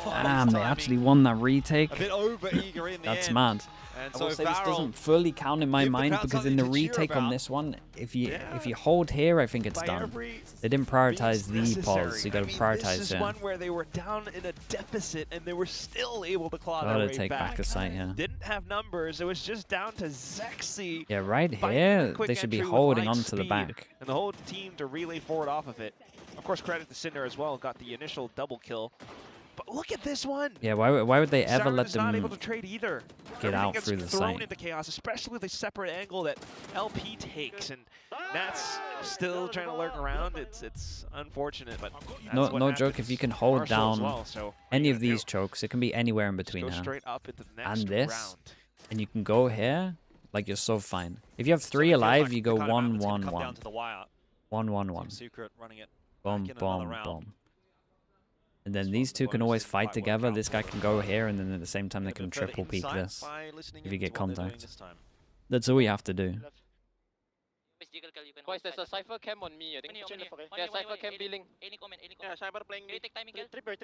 Damn, they actually won that retake. a bit over-eager in the That's end. mad. And I so will say this VARREL, doesn't fully count in my give the mind crowd because in the something to cheer retake on about. this one, if you Yeah. hold here, I think it's By done. every They didn't prioritize means the necessary. pause, so you got I to mean, prioritize This is here. one where they were down in a deficit and they were still able to claw their Gotta way take back a site here. Didn't have numbers. It was just down to Zexy. Yeah, right finding here, a quick they should be entry with holding light on to the speed back. And the whole team to relay forward off of it. Of course, credit to Cinder as well. Got the initial double kill. But look at this one. Yeah, why would they ever let Siren's not able them... to trade either. get out Everything gets through the thrown site? into chaos, especially the separate angle that LP takes, and that's still trying to lurk around. It's unfortunate, but that's No, what no joke, happens. if you can hold Marshall as down well, so what are any you of gonna these do? chokes, it can be anywhere in Just between go here. straight up into the next And this, round. and you can go here, like you're so fine. If you have so 3 it feels alive, like you the go kind of map that's gonna come 1-1-1. down to the wire. 1-1-1. Team Secret running it Boom, back in another boom, round. boom. And then This these one, two the can always bonus didn't fight quite work together. out This guy for can them. go here, and then at the same time they Bit of can a further triple peek insight this. by listening if you into get what they're doing contact. this time. That's all you have to do. Boys, there's a Cypher cam on me, I think. Yeah, Cypher cam B-Link. Yeah, Cyber playing mid. Tripper.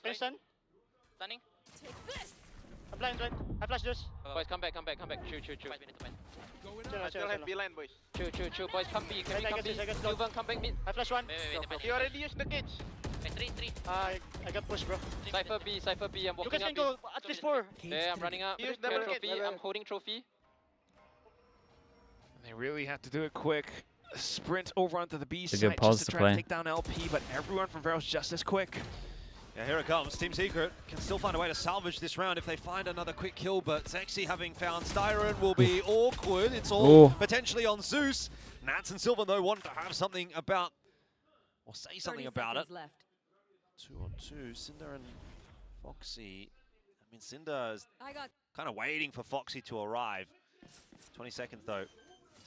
Princeton. Stunning. I'm blind. I flash this. Boys, come back. Chew. I still have B line, boys. Chew. Boys, come B. Can we come B? I got Silvan, come back mid. I flash one. Wait. You already used the cage. I got pushed, bro. Cypher B. I'm You walking guys up can B. go at least 4. Yeah, I'm running up. Use Clear double trophy. gate. I'm holding trophy. They really have to do it quick. Sprint over onto the B It's a side good pause just to to try play. to take down LP, but everyone from VARREL's just as quick. Yeah, here it comes. Team Secret can still find a way to salvage this round if they find another quick kill, but Zexy having found Styron will be awkward. It's all potentially on Zeus. Nats and Sylvan, though, want to have something about, or say something about it. 2-on-2, Cinder and Foxy. I mean, Cinder is kind of waiting for Foxy to arrive. 20 seconds, though.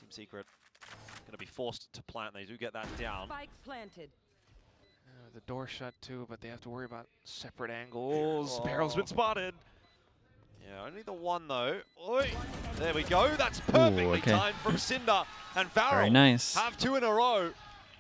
Team Secret going to be forced to plant. They do get that down. Spike planted. The door shut too, but they have to worry about separate angles. Barrel's been spotted. Yeah, only the one though. Oi. There we go. That's perfectly timed from Cinder and VARREL. Very nice. Have 2 in a row.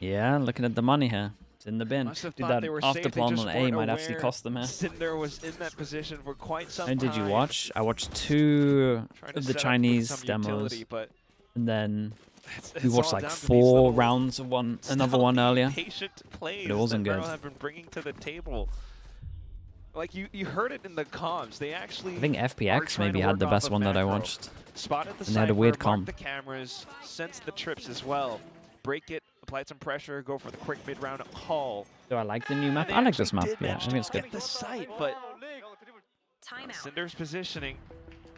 Yeah, looking at the money here. It's in the bin. Dude, that after plan on A might actually cost them here. Cinder was in that position for quite some And time. did you watch? I watched 2 of the Chinese demos, but and then it's we watched all like down to these 4 little rounds of another one earlier. Patient plays But it wasn't that good. VARREL have been bringing to the table. Like you heard it in the comms. They actually I think are FPX trying maybe to had the work best off one that I macro. watched. Spotted the And they had a cypher, weird marked comp. the cameras, sensed the trips as well. Break it, applied some pressure, go for the quick mid-round haul. Do I like the new map? And they I like actually this map. did Yeah, I manage think to it's good. get the site, but Time out. Cinder's positioning,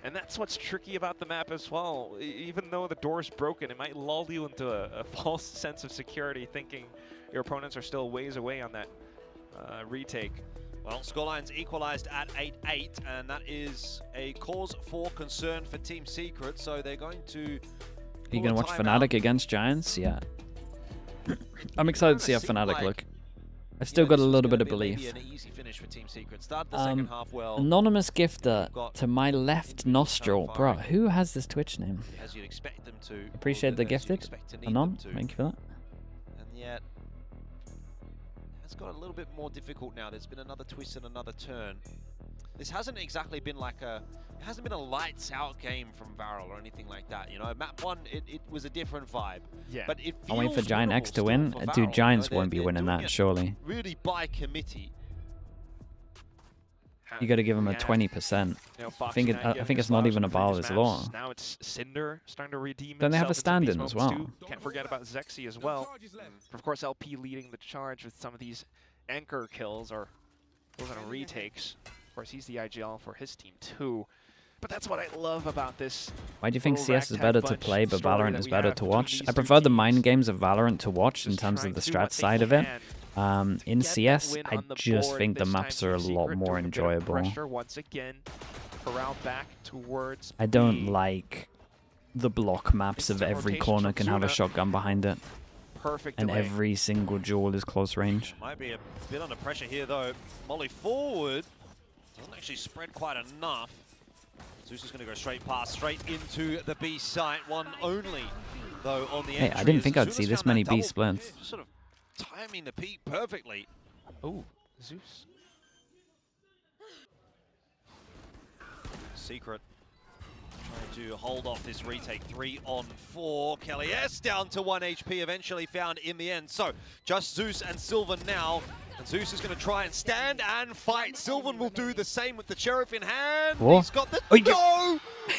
and that's what's tricky about the map as well. Even though the door's broken, it might lull you into a false sense of security, thinking your opponents are still ways away on that retake. Well, scoreline's equalized at 8-8, and that is a cause for concern for Team Secret, so they're going to... Are you going to watch Fnatic against Giants? Yeah. I'm excited to see how Fnatic look. I've still got a little bit of belief. An easy finish for Team Secret. Start the second half well. Anonymous gifter to my left nostril. Bro, who has this Twitch name? As you'd expect them to. Appreciate the gifted. Anon, thank you for that. And yet, it's got a little bit more difficult now. There's been another twist and another turn. This hasn't exactly been like it hasn't been a lights out game from VARREL or anything like that. You know, map 1, it was a different vibe. Yeah. But it I'm waiting for feels Giant winnable X to still win. for Dude, VARREL, Giants you know, won't be they're winning doing that, it surely. Really by committee. You got to give them a 20%. I think it's not even a bar as law. Now it's Cinder starting to redeem. Don't they have a himself into these stand-in as moments well? too. Can't forget about Zexy as well. Of course, LP leading the charge with some of these anchor kills or those kind of retakes. Of course, he's the IGL for his team too. But that's what I love about this. Why do you think little CS is ragtag better to bunch play, but story Valorant that is we better have to between watch? these I two prefer the teams. mind games of Valorant to watch in Just terms trying of the to do what strat they side of it. can. In Get that CS, win I on the just board. think the This time maps are a Team lot Secret more doing a bit of enjoyable. Pressure once again. Corral back towards I don't B. like the block maps of Instant every rotation corner from can have a Zuna. shotgun behind it, Perfect and delay. every single duel is close range. Might be a bit under pressure here though. Molly forward. Doesn't actually spread quite enough. Zeus is going to go straight past, straight into the B site. One only, though, on the Hey, entry. I didn't As think I'd Zuna's see this found many that B double, splits. Sort of timing the peak perfectly. Oh, Zeus. Secret trying to hold off this retake. 3 on 4. Kelly S down to 1 HP, eventually found in the end. So just Zeus and Sylvan now. And Zeus is going to try and stand and fight. Sylvan will do the same with the Sheriff in hand. Whoa. He's got the Oh, you- go!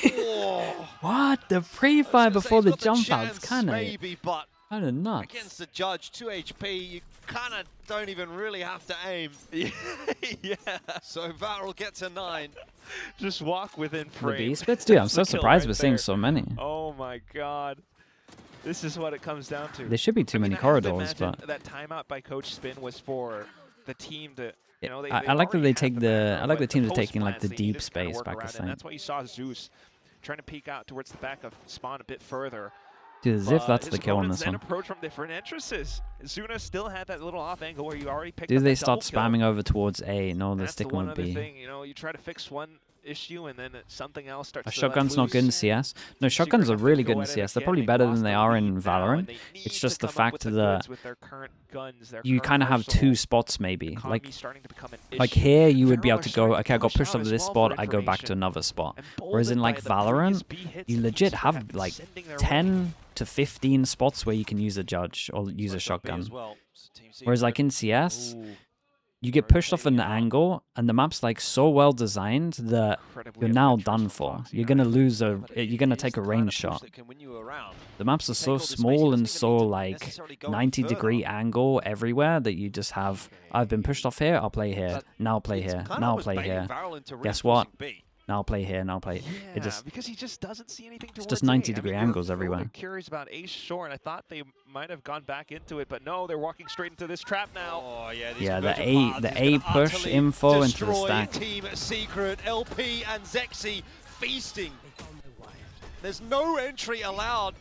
Oh. What? The I was pre-fire gonna say before he's the got jump chance, out's kind maybe, but of nuts. against the judge, 2 HP, you kind of don't even really have to aim. Yeah. So VARREL gets a 9. Just walk within The frame. B splits, dude. I'm That's so the kill surprised right we're seeing there. so many. Oh my god. This is what it comes down to. There should be too I mean, many I have to corridors, imagine but that timeout by Coach Spin was for the team to, you know, I like that they take the team to taking like the deep space space back to and that's why you saw Zeus trying to peek out towards the back of spawn a bit further. Dude, as if But that's his the kill on opponents this then one. approach from different entrances. Zuna still had that little off angle where you already picked Dude, up they that start double kill. spamming over towards A. No, they're That's the sticking one with other B. thing, you know, you try to fix one issue and then something else starts A to let shotgun's not good in loose. CS. No, Secret shotguns are have to really go good in at it CS. They're again. probably They've better lost than they the are in lead now, Valorant. and they It's need just to the come up fact with the that goods with their current guns, their you current kind of have arsenal. two spots maybe. Economy's starting to become an Like issue. here, you would be able VARREL to are go, starting to okay, I got push pushed out over as this well spot, for I go back to information. another spot. And Whereas in bolted like by the previous Valorant, B hits you that legit Secret have been like sending their way. 10 to 15 spots where you can use a judge or use a shotgun. As well. So Team Whereas Secret- like in CS, Ooh, you get pushed off an angle and the map's like so well designed that incredibly you're now adventurous done from for. Foxy You're Knight. gonna lose Yeah, a, but it you're gonna is take a the kind range of push shot. that can win you around. The maps are Take so all this space, small it and doesn't so even need to like necessarily go 90-degree further. angle everywhere that you just have, I've been pushed off here, I'll play here, But now I'll play It's here, kind now of I'll was play baiting here, VARREL into Guess what? reinforcing B. now I'll play here, now I'll play. Yeah, It just, because he just doesn't see anything it's towards just A. 90-degree you're angles a little everywhere. bit curious about Ace Shore, and I thought they might have gone back into it, but no, they're walking straight into this trap now. Oh yeah, this Yeah, the conversion A- path the is A gonna push utterly info into the destroy stack. Team Secret, LP and Zexy feasting. There's no entry allowed.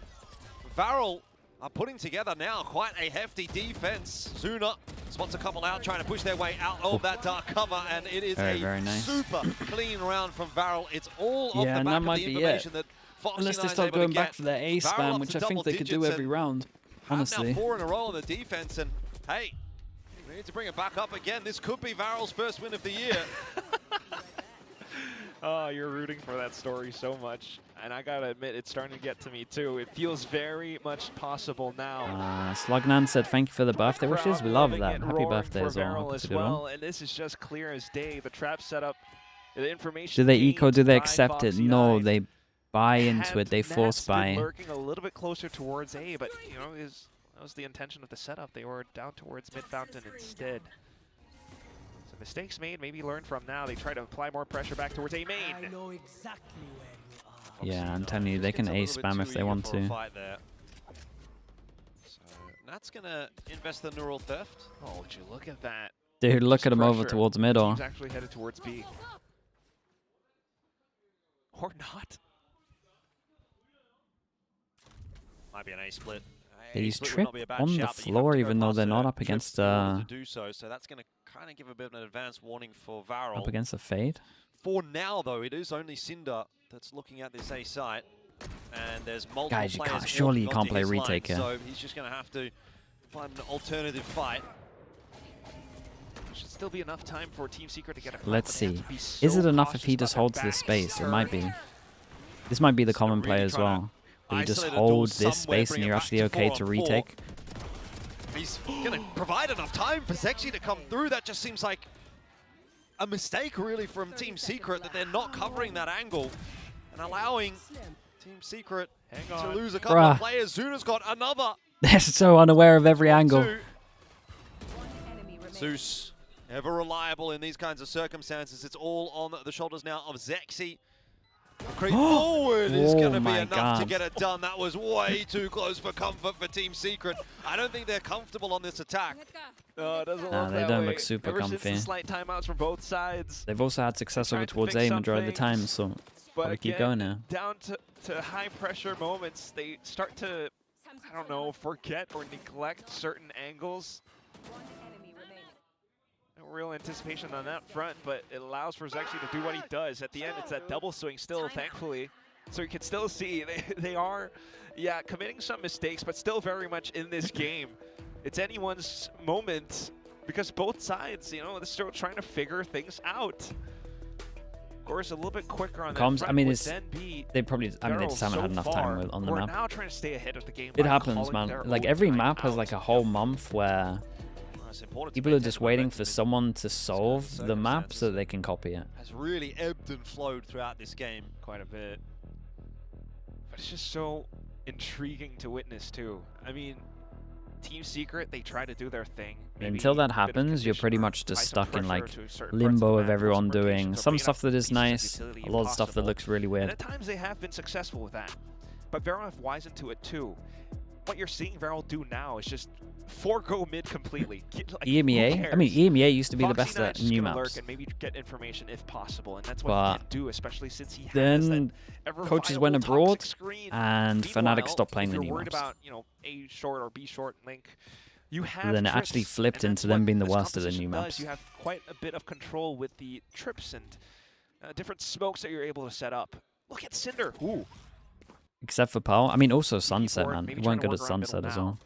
VARREL are putting together now quite a hefty defense. Zuna spots a couple out, trying to push their way out of that dark cover, and it is very nice. super clean round from VARREL. It's all off the and back that of might the be information that Foxy Unless they 9's start able to going back get. for their A VARREL spam, up which to I think they could do double every digits round. Honestly. now 4 in a row on the defense, and hey, we need to bring it back up again. This could be VARREL's first win of the year. Oh, you're rooting for that story so much. And I gotta admit, it's starting to get to me too. It feels very much possible now. Slugnan said thank you for the birthday wishes. We love that. Happy birthday for as well. VARREL Hope as it's a good one. well. And this is just clear as day. The trap setup, the information. Do they eco? Do they by accept it? Foxy No, 9 they buy into it. They had force Nats been buy. lurking a little bit closer towards A, but you know, that was the intention of the setup. They were down towards mid fountain instead. So mistakes made, maybe learn from now. They try to apply more pressure back towards A main. I know exactly where you are. Yeah, I'm telling you, they can A spam if they want to. So Nat's gonna invest the neural theft. Oh, would you look at that? Dude, look Just at him over pressure. towards mid or. Team's actually headed towards B. Or not. Might be an A split. He's split would tripped not be a bad on the shout, but you have floor to go even though past they're a not up trip against in order to do so. So that's going to kind of give a bit of an advance warning for VARREL. up against a fade. For now, though, it is only Cinder that's looking at this A site, and there's multiple Guys, you players can't- surely you walking can't onto play his retake line, here. So he's just going to have to find an alternative fight. Should still be enough time for Team Secret to get a fight, Let's but they have see. to be Is so it enough if cautious he about just their holds this backs. space? It might be. This might be the So common really play as trying to well. Where you just isolate a door hold this somewhere, space bring and it you're back actually to okay 4 to on 4. retake. He's going to provide enough time for Sexy to come through. That just seems like a mistake, really, from Team Secret, that they're not covering that angle and allowing Team Secret to lose a couple of players. Zuna's got another. They're so unaware of every angle. One enemy remaining. Zeus, ever reliable in these kinds of circumstances. It's all on the shoulders now of Zexy. Creep forward is Oh going to be my enough to God. get it done. That was way too close for comfort for Team Secret. I don't think they're comfortable on this attack. Oh, it doesn't Nah, look they that don't way. look super Ever comfy. Since the slight timeouts from both sides. They've also had success They're over trying to towards fix A some majority of the time, things, so But gotta keep again, going now. down to high pressure moments, they start to, I don't know, forget or neglect certain angles. One enemy remaining. No real anticipation on that front, but it allows for Zexy to do what he does. At the end, it's that double swing still, thankfully. So you can still see they are, yeah, committing some mistakes, but still very much in this game. It's anyone's moment because both sides, you know, they're still trying to figure things out. Of course, a little bit quicker on that Comms, front I mean, would it's then be they probably. I mean, they VARREL just haven't had so enough far. time on the We're map. now trying to stay ahead of the game. It by happens, calling man. their Like own every time map has out. like a whole month where It's important to people are maintain just the waiting momentum for in someone to solve the map so circumstances. they can copy it. Has really ebbed and flowed throughout this game. Quite a bit. But it's just so intriguing to witness too. I mean, Team Secret, they try to do their thing. Maybe Until that a bit of happens, you're pretty condition or much just apply some stuck in pressure like to certain parts of limbo the of map, everyone close doing rotations, or some bring stuff up that is pieces of nice, utility a if lot of stuff that possible. looks really And weird. at times they have been successful with that. But VARREL have wisened to it too. What you're seeing VARREL do now is just forego mid completely. Like, who EMEA? I mean, cares? EMEA used to be the Foxy best 9's at just new gonna maps. lurk and maybe get information if possible, and that's what But he can do, especially since he has then that ever coaches went viable abroad toxic screen. and Fnatic Meanwhile, stopped playing if the you're new worried maps. about, you know, A short or B short link, you have Then it trips, actually flipped and into that's them what being the this worst of the composition new does. maps. You have quite a bit of control with the trips and different smokes that you're able to set up. Look at Cinder. Ooh. Except for Pearl. I mean, also Sunset, forward, man. maybe We trying weren't to good at work around middle Sunset as now. well.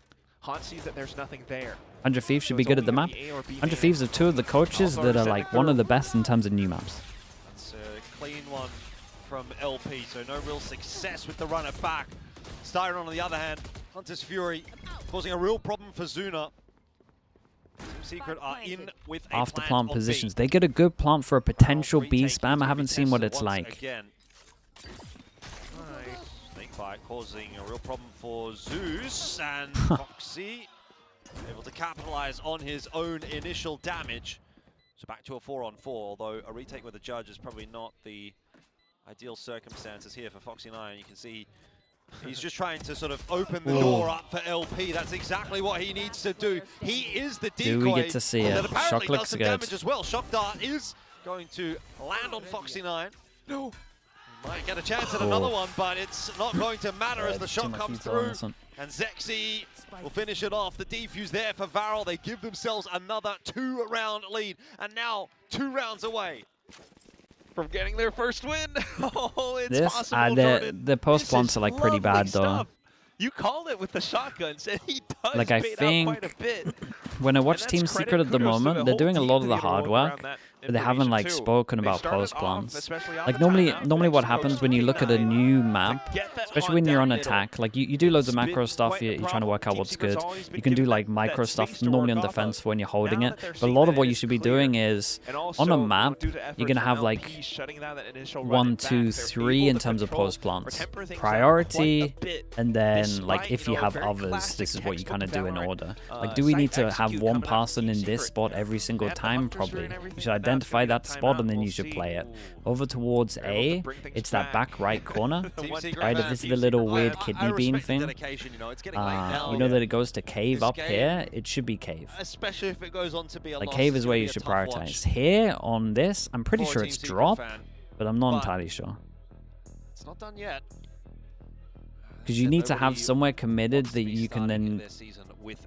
Han sees that there's nothing there. 100 Thieves So should be it's good at only the gonna map. be A or B 100 main. Thieves are two of the coaches Also that are send like it one of through. the best in terms of new maps. That's a clean one from LP, so no real success with the runner back. Styron, on the other hand, Hunter's Fury causing a real problem for Zuna. Team Secret are in with a After plant plant on positions. B. They get a good plant for a potential B Retake spam. I to haven't be seen what tested it's once like. Again. Snake bite causing a real problem for Zeus, and Foxy able to capitalize on his own initial damage. So back to a 4-on-4, although a retake with a judge is probably not the ideal circumstances here for Foxy 9. You can see he's just trying to sort of open the door up for LP. That's exactly what he needs to do. He is the decoy. Do we get to see that it? apparently Shock does looks some good. damage as well. Shock Dart is going to land on Foxy 9. No. Might get a chance at another one, but it's not going to matter as the shot comes through. And Zexy will finish it off. The defuse there for VARREL. They give themselves another 2-round lead, and now 2 rounds away from getting their first win. Oh, it's This, possible, Jordan. the post plants are like pretty bad though. Stuff. You called it with the shotguns, and he does Like I bait think out quite a bit. when I watch And Team that's Secret credit, at the kudos to moment, they're whole doing a team lot to of the be able to hard roll work, around that but they haven't like information, too. spoken They about started post off, plants. especially on Like the timeout, normally what they happens chose when you look at a 29 new to map, get that especially hunt when you're down on middle. attack, like you do loads of It's been macro stuff, quite the you're trying to work out problem. what's Team Secret's good. always been You can do given like that micro space stuff to normally work on off defense of. when you're holding Now it, that they're but a seeing lot of that what it you is should be clear, doing is and also, on a map, due to you're gonna efforts have from like LP shutting down that initial run 1, and back, 2, they're 3 able in to terms of control post or plants. temper things out Priority, quite a bit, and then despite, like if you have very others, classic this is what you kind of do in textbook order. Valorant, Like, do we need site to have execute one coming out person from in Team this Secret. spot every single They had the time? hunters through Probably. and You everything, should but now it's gonna identify be that the spot timeout. and then We'll you should see. play it. Ooh. Over towards They're able A, to bring things it's that back right corner. Team Secret Right, if fans, this is Team the little Secret, weird I kidney beam respect the thing, dedication, you know, it's getting late now. you know that it goes to cave This up game, here, it should be cave. especially if it goes on to be a Like loss, cave it's is gonna where be you a should tough prioritize. watch Here on this, I'm pretty for a sure Team it's Secret drop, fan. but I'm not But- entirely sure. It's not done yet. Because you need to have somewhere committed that you can then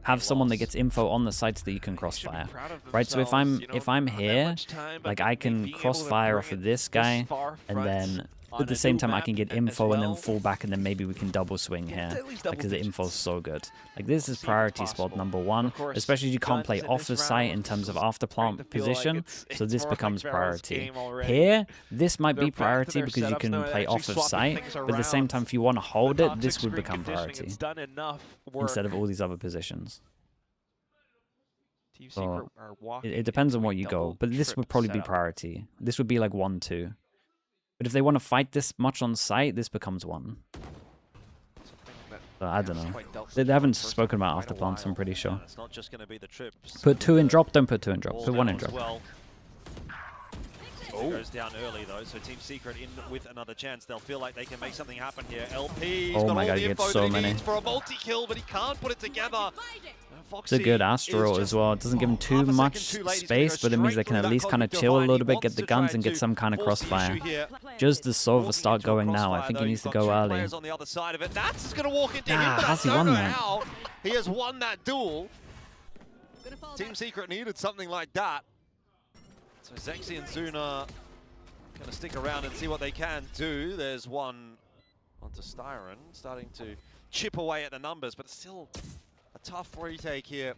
have someone that gets info on the sites that you can crossfire. Right, so if I'm here, like I can crossfire off of this guy, and then at the same time I can get info and then fall back, and then maybe we can double swing here, because the info's so good. Like this is priority spot number 1, especially as you can't play off the site in terms of after plant position, so this becomes priority. Here, this might be priority because you can play off of site, but at the same time if you want to hold it, this would become priority instead of all these other positions. So it depends on what you go, but this would probably be priority. This would be like 1, 2. But if they want to fight this much on site, this becomes 1. So I don't know. They haven't spoken about after plants, I'm pretty sure. It's not just going to be the trips. Put 2 in drop, don't put 2 in drop. Put 1 in As drop. well. Goes down early though, so Team Secret in with another chance. They'll feel like they can make something happen here. LP, Oh got my all god, the he gets info so that he many. needs for a multi-kill, but he can't put it together. It's a good Astro as well. It doesn't give him too much space, but it means they can at least kind of chill a little bit, get the guns, and get some kind of crossfire. Just the Sova start going now. I think he needs to go early. On the other side of it. Nats is going to walk into him, Ah, but has he I don't won know that? how. He has won that duel. Team Secret needed something like that. So Zexy and Zuna going to stick around and see what they can do. There's one onto Styron, starting to chip away at the numbers, but it's still a tough retake here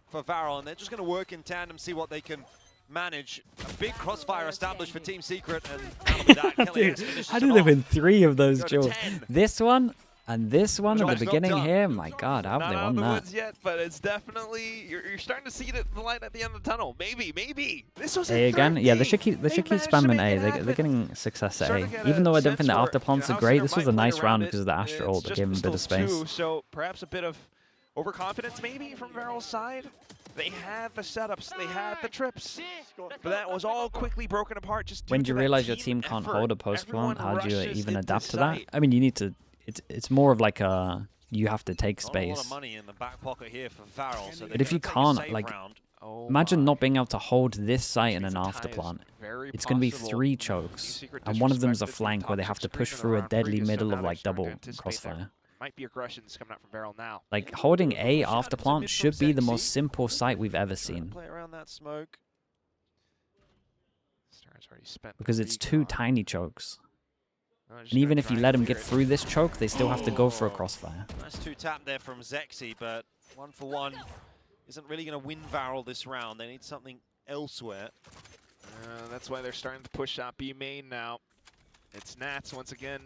for VARREL, and they're just going to work in tandem, see what they can manage. A big crossfire established for Team Secret, and out of the dark, Kelly Dude, finishes how it did they off. win 3 of those Go to duels? 10. This one and this one at Job's the not beginning done. here? My god, how have Not they out of won the that? woods yet, but it's definitely you're starting to see the light at the end of the tunnel. Maybe this was A a again? Yeah, they should keep They spamming managed to A. make it They're happen. getting success at Starting to A. get Even a though I don't think sense the for, after plants you are know, great, how this was a Cinder might nice play round around because of the Astro It's ult that just gave him a bit of pistols space. too, so perhaps a bit of overconfidence maybe from VARREL's side. They had the setups, they had the trips, but that was all quickly broken apart just due When to do you that realize your team team can't effort. hold a post Everyone plant? How do you rushes even into adapt to that? site. I mean, you need to. It's more of like a you have to take Not a lot space. of money in the back pocket here for VARREL, so But if you can't, like, Oh imagine my. not being able to hold this site in It's an a after tie is plant. very It's going to be possible. 3 Team chokes, Secret and one of them's a disrespected the flank where they have toxic to push screen through a around deadly previous, so middle now of they're like starting double to anticipate there crossfire. might be aggressions coming out from VARREL now. Like holding A after Shout out to plant mid should from be the Zexy. most simple site we've ever Trying to seen play around that smoke. Star's already spent because it's 2 recon. tiny chokes. No, they're just And even gonna if you try let and them get clear it. through this choke, they still have to go for a Oh. crossfire. Nice 2-tap there from Zexy, but 1 for 1 isn't really going to win VARREL this round. They need something elsewhere. That's why they're starting to push out B main now. It's Nats once again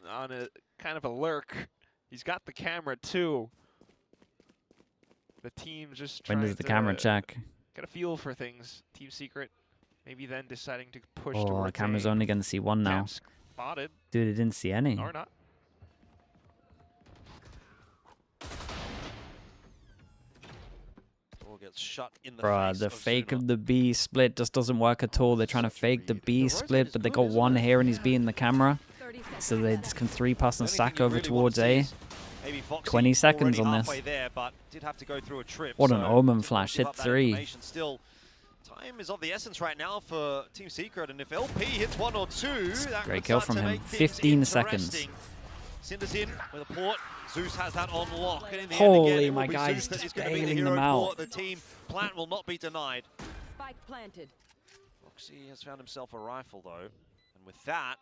on a kind of a lurk. He's got the camera too. The team just When trying does the to camera check? get a feel for things. Team Secret, maybe then deciding to push Oh, towards the camera's A. only going to see 1 now. Cam spotted Dude, it didn't see any. or not. Or gets shut in the Bruh, face the of fake Zuna. of the B split just doesn't work at all. They're trying to fake the B split, but they got 1 here and he's being the camera. 30 seconds. So they just can 3-pass and The only stack thing you over really towards wanna see A. is maybe Foxy 20 seconds already on this. halfway there, but did have to go through a trip, What an so omen didn't flash, give hit up that 3. information. Still Time is of the essence right now for Team Secret, and if LP hits 1 or 2, that Great could kill start from to him. make things 15 seconds. interesting. Cinder's in with a port. Zeus has that on lock, and in the Holy, end again, it will my be guy's Zeus that just is going to be the bailing hero them out. for the team. Plant will not be denied. Spike planted. Foxy has found himself a rifle though, and with that,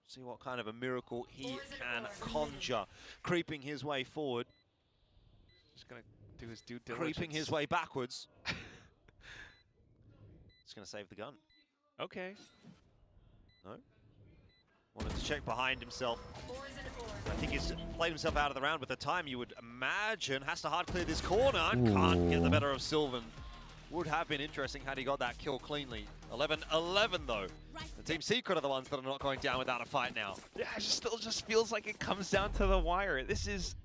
see what kind of a miracle he can conjure. Creeping his way forward, Just gonna do his due diligence. creeping his way backwards. He's going to save the gun. Okay. No? Wanted to check behind himself. I think he's played himself out of the round with the time, you would imagine. Has to hard clear this corner and can't get the better of Sylvan. Would have been interesting had he got that kill cleanly. 11-11 though. The Team Secret are the ones that are not going down without a fight now. Yeah, it still just feels like it comes down to the wire. This is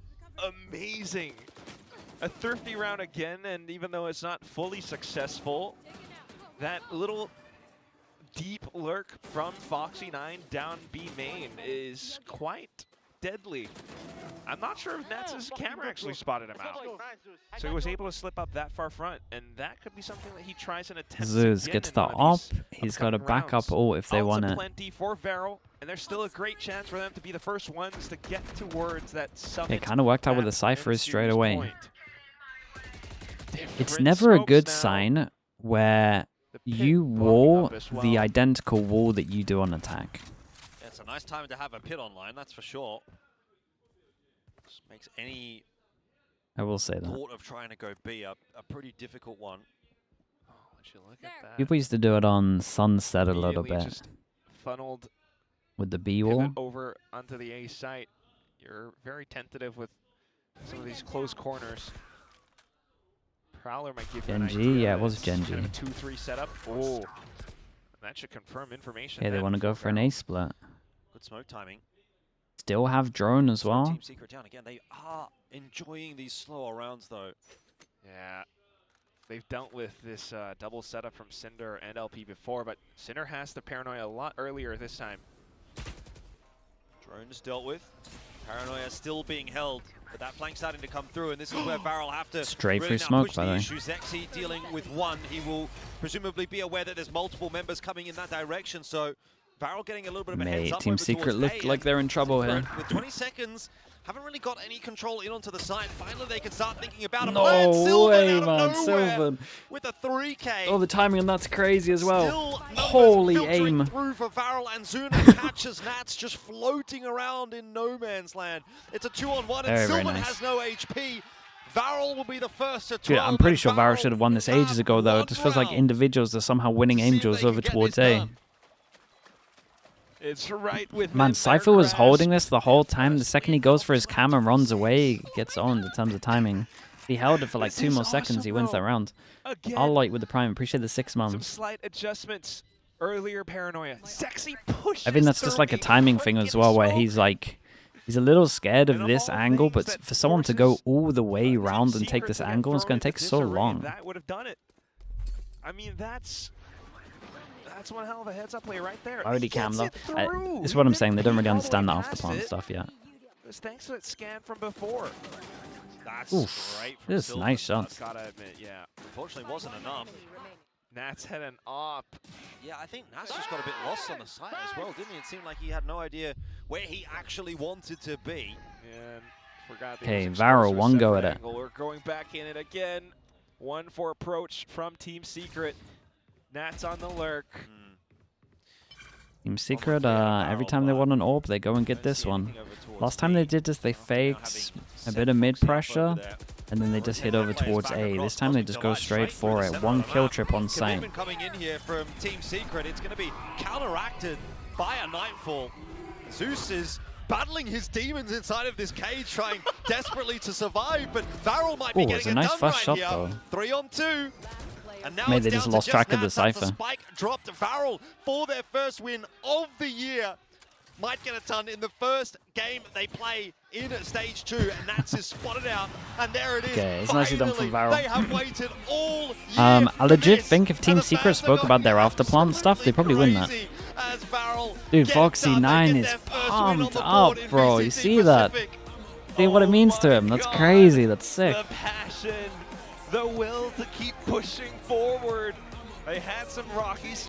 amazing. A thrifty round again, and even though it's not fully successful, that little deep lurk from Foxy9 down B main is quite deadly. I'm not sure if Nats' camera actually spotted him out. So he was able to slip up that far front, and that could be something that he tries and attempts Zeus again gets in the one of op. these He's got a upcoming backup rounds. ult if they Ults want it. plenty for VARREL, and there's still a great chance for them to be the first ones to get towards that summit. It kind of worked out with the map Cypher and straight series away. point. It's Different never a smokes good now. sign where The pit you blocking wall up as the well. identical wall that you do on attack. Yeah, it's a nice time to have a pit online, that's for sure. Just makes any I will say that. thought of trying to go B a pretty difficult one. Oh, would you look at that? People used to do it on Sunset a little Immediately bit just funneled with the B pivot wall. over onto the A site. You're very tentative with some of these close corners. Prowler might give you an Genji? idea. Yeah, it that was it's kind of Genji. a 2-3 setup. Oh, that should confirm information. Yeah, they then want to go for an VARREL. A split. Good smoke timing. Still have drone as So well. Team Secret down again. They are enjoying these slower rounds though. Yeah, they've dealt with this double setup from Cinder and LP before, but Cinder has the paranoia a lot earlier this time. Drone is dealt with. Paranoia still being held, but that flank starting to come through, and this is where VARREL have to Straight really through now smoke, push by the way. issue. Zexy dealing with one. He will presumably be aware that there's multiple members coming in that direction, so VARREL getting a little bit of a heads Mate, up Team over Secret towards look A, like and they're in trouble here. Secret, with 20 seconds, haven't really got any control in onto the side. Finally, they can start thinking about a plan. No Sylvan way, out of man, nowhere Sylvan. with a 3K. Oh, the timing on that's crazy as well. Still numbers Holy filtering aim. through for VARREL, and Zuna catches Nats just floating around in no man's land. It's a 2-on-1, and Very, very Sylvan nice. has no HP. VARREL will be the first to 12. Dude, I'm pretty and sure VARREL should have won this is up ages ago, though. It just feels like 1 round individuals are somehow winning to see if Angels they over can get towards this A. done. It's right with Man, Cypher was holding this the whole time. The second he goes for his cam and runs away, he gets owned in terms of timing. If he held it for like This 2 is more seconds, awesome, he wins that bro. round. Again, All light with the prime. Appreciate the 6 some months. slight adjustments earlier. Paranoia. Sexy push. I think that's just like a timing thing as well, where he's like, he's a little scared of And of this all angle, things but that for someone to go forces all the way Team round and take Secret this to get angle, it's thrown going to into take so disarray, long. That would have done it. I mean, that's one hell of a heads-up play right there. Already He cam gets though. it through. This is He what I'm didn't saying. They don't peek really all the way understand that off the past plant it. stuff yet. It was thanks to that scan from before. That's Oof, great from this is Sylvan. nice shots. Gotta admit, yeah. Unfortunately, wasn't enough. Nats had an op. Yeah, I think Nats just got a bit lost on the side as well, didn't he? It seemed like he had no idea where he actually wanted to be. And forgot that Okay, he was VARREL, exposed to a one go separate at it. angle. We're going back in it again. 1 for approach from Team Secret. Nats on the lurk. Team Secret, every time they want an AWP, they go and get this one. Last time they did this, they faked a bit of mid pressure, and then they just hit over towards A. This time they just go straight for it. 1 kill trip on site. Commitment coming in here from Team Secret. It's going to be counteracted by a Nightfall. Zeus is battling his demons inside of this cage, trying desperately to survive, but VARREL might be Ooh, it's getting a it nice done first right shot, here. though. 3-on-2. And now Maybe it's they down just to lost track of the Nats. That's Cypher. Spike dropped. VARREL for their first win of the year. Might get it done in the first game they play in stage 2, and Nats is spotted out, and there it is. Okay, it's nicely done from Finally, VARREL. They have waited all year I for legit this, think if and Team the Secret fans spoke have about their gone after plant stuff, they probably win that. crazy as VARREL Dude, get Foxy9 done. They is get their first win on pumped the up, board in bro. You VCT see that? Pacific. See what it Oh means to my him. That's God. crazy. That's sick. The passion, the will to keep pushing forward. They had some rocky